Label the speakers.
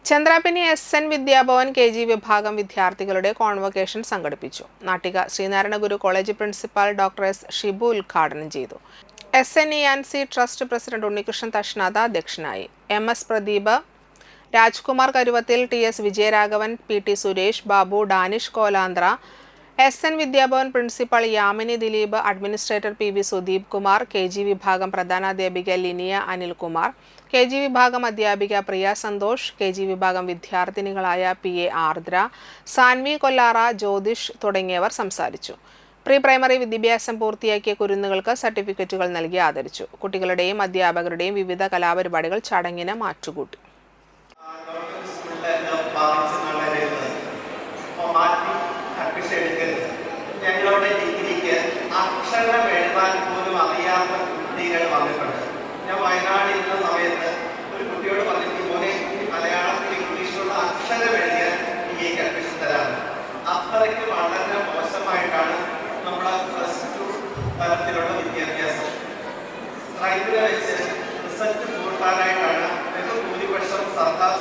Speaker 1: Chandrapini എസ്.എൻ. Vidyabhavan KG വിഭാഗം വിദ്യാർത്ഥികളുടെ convocation സംഘടിപ്പിച്ചു. Nattika Sreenarayana Guru college principal doctor S. Shibu ഉദ്ഘാടനം ചെയ്തു. SNENC ട്രസ്റ്റ് പ്രസിഡന്റ് ഉണ്ണികൃഷ്ണൻ തഷ്നാഥ അധ്യക്ഷനായി. MS Pradeep, Rajkumar Karuvathil, TS Vijayaraghavan, PT Suresh Babu, Danish Kolanthra, SN Vidyabhavan principal Yamini Dileep, administrator PV Sudeep Kumar, KG വിഭാഗം പ്രധാനാധ്യാപിക ലിനിയ അനിൽകുമാർ, KG വിഭാഗം അധ്യാപിക പ്രിയ സന്തോഷ്, KG വിഭാഗം വിദ്യാർത്ഥിനികളായ PA ആർദ്ര, സാൻവി കൊല്ലാറ, ജ്യോതിഷ് തുടങ്ങിയവർ സംസാരിച്ചു. പ്രീ-പ്രൈമറി വിദ്യാഭ്യാസം പൂർത്തിയാക്കിയ കുരുന്നുകൾക്ക് സർട്ടിഫിക്കറ്റുകൾ നൽകി ആദരിച്ചു. കുട്ടികളുടെയും അധ്യാപകരുടെയും വിവിധ കലാപരിപാടികൾ ചടങ്ങിന് മാറ്റുകൂട്ടി.
Speaker 2: ഞങ്ങളുടെ ഡിഗ്രിക്ക് അക്ഷരം എഴുതാൻ പോലും അറിയാത്ത കുട്ടികൾ വന്നിട്ടുണ്ട്. ഞാൻ വയനാട് ഇരുന്ന സമയത്ത് ഒരു കുട്ടിയോട് പറഞ്ഞിട്ട് പോലെ മലയാളത്തിൽ ഇംഗ്ലീഷിലുള്ള അക്ഷരം എഴുതിയാൽ ഡിഗ്രിക്ക് അഡ്മിഷൻ തരാറുണ്ട്. അത്രയ്ക്ക് വളരെ മോശമായിട്ടാണ് നമ്മുടെ +2 തലത്തിലുള്ള വിദ്യാഭ്യാസം. സ്ട്രൈക്കിനെ വെച്ച് റിസൾട്ട് കൂട്ടാനായിട്ടാണ് ഭൂരിപക്ഷം സർക്കാർ